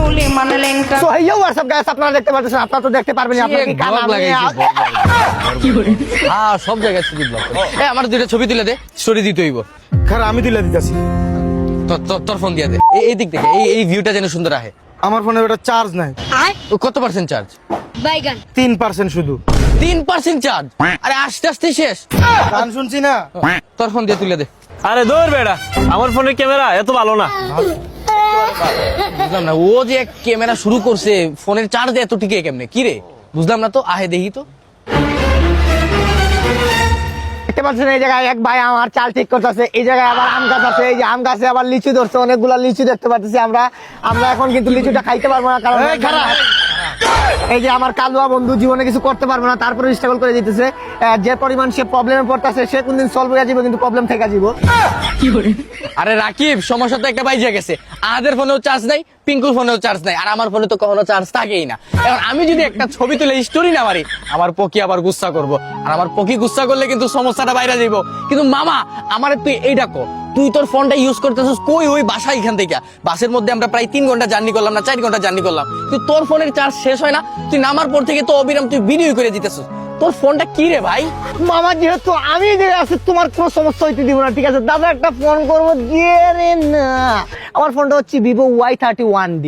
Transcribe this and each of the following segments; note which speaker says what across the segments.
Speaker 1: গুলি মানে লেংটা।
Speaker 2: So hey WhatsApp guys, আপনারা দেখতে পাচ্ছেন, আপনারা তো দেখতে পারবেন আপনারা কি কাম আমি
Speaker 3: হ্যাঁ সব জায়গায় ছবি ব্লক করে। আমার দুইটা ছবি তুলে দে, স্টোরি দিতে হইব।
Speaker 2: খারাপ আমি তুলে দিতেছি।
Speaker 3: তোর ফোন দিয়ে দে, এই দিক থেকে এই ভিউটা যেন সুন্দর আহে।
Speaker 2: আমার ফোনে ওটা চার্জ নাই।
Speaker 3: ও কত পার্সেন্ট চার্জ?
Speaker 2: 3% শুধু।
Speaker 3: 3% চার্জ? আরে আস্তে আস্তে শেষ।
Speaker 2: গান শুনছি না।
Speaker 3: তোর ফোন দিয়ে তুলে দে।
Speaker 4: আরে দৌড় বেড়া, আমার ফোনের ক্যামেরা এত ভালো না।
Speaker 3: বুঝলাম না, ও যে ক্যামেরা শুরু করছে, ফোনের চার্জ এত টিকে কেমনে? কি রে বুঝলাম না তো, আহে দেখি তো।
Speaker 2: দেখতে পাচ্ছেন এই জায়গায় এক ভাই আমার চাল ঠিক করতেছে, এই জায়গায় আবার আম গাছ আছে, এই যে আম গাছে আবার লিচু ধরছে, অনেকগুলা লিচু দেখতে পাচ্ছি আমরা। আমরা এখন কিন্তু লিচুটা খাইতে পারবো না, কারণ এই যে আমার কালুয়া বন্ধু জীবনে কিছু করতে পারবে না, তারপরে স্ট্রাগল করে দিতেছে। যে পরিমাণ সে প্রবলেমে পড়তেছে, সে কোনদিন সলভ হয়ে যাবে, কিন্তু প্রবলেম থেকে যাব।
Speaker 3: আরে রাকিব, সমস্যা তো একটা বাইজা গেছে। আহাদের ফোনেও চার্জ নাই, পিঙ্কুর ফোনেও চার্জ নাই, আর আমার ফোনে তো কখনো চার্জ থাকেই না। এখন আমি যদি একটা ছবি তুলে স্টোরি না মারি, আমার পকি আবার গুস্সা করবো, আর আমার পকি গুস্সা করলে কিন্তু সমস্যাটা বাইরে যাইব। কিন্তু মামা, আমার তুই এইটা কো, তুই তোর ফোনটা ইউজ করতেছিস কই? ওই বাসা এখান থেকে, বাসের মধ্যে আমরা প্রায় 3 ঘন্টা জার্নি করলাম না 4 ঘন্টা জার্নি করলাম, তুই তোর ফোনের চার্জ শেষ হয় না? তুই নামার পর থেকে তো অবিরাম তুই ভিডিও করে দিতেছিস। তোর ফোনটা কি রে ভাই?
Speaker 2: মামা যেহেতু আমি যে আছি, তোমার কোনো সমস্যা হইতে দিব না, ঠিক আছে? দাদা একটা ফোন করবো, দিয়ে রে না। আমার ফোনটা হচ্ছে ভিভো Y31D।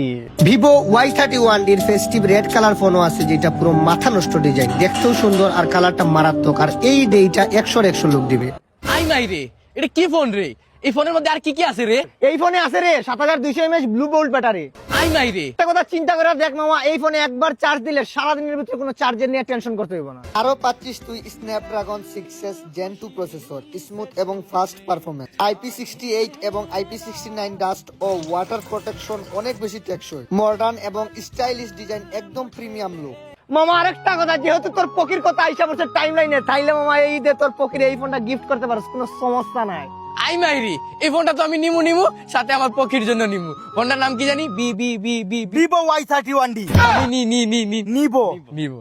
Speaker 2: ভিভো Y31D এর ফেস্টিভ রেড কালার ফোনও আছে, যেটা পুরো মাথা নষ্ট ডিজাইন, দেখতেও সুন্দর আর কালারটা মারাত্মক, আর এই ডেটা 100 লুক দিবে।
Speaker 3: আই নাই রে, এটা কি ফোন রে? এই ফোনের মধ্যে আর কি কি আছে রে?
Speaker 2: এই ফোনে আছে রে 7200 mAh ব্লু বোল্ট ব্যাটারি।
Speaker 3: আই নাই রে।
Speaker 2: একটা কথা চিন্তা করে দেখ মামা, এই ফোনে একবার চার্জ দিলে সারাদিনের ভিতরে কোনো চার্জের নিয়ে টেনশন করতে হবে না। আরো 25 Snapdragon 6s Gen 2 processor, smooth এবং ফাস্ট পারফরম্যান্স, IP68 এবং IP69 ডাস্ট ও ওয়াটার প্রোটেকশন, অনেক বেশি টেকসই, মডার্ন এবং স্টাইলিশ ডিজাইন, একদম প্রিমিয়াম লুক। মামা আরেকটা কথা, যেহেতু তোর পকির কথা আইসা পড়ছে টাইমলাইনে, তাইলে মামা এই ঈদে তোর পকির এই ফোনটা গিফট করতে পারছ, কোনো সমস্যা নাই।
Speaker 3: আই মাইরি, এই ফোনটা তো আমি নিমু সাথে আমার পক্ষীর জন্য নিমু। ফোনটার নাম কি জানি? বি বি বি বি
Speaker 2: ভিভো Y31D
Speaker 3: নি নি নি নি
Speaker 2: নিবো।
Speaker 3: নিবো।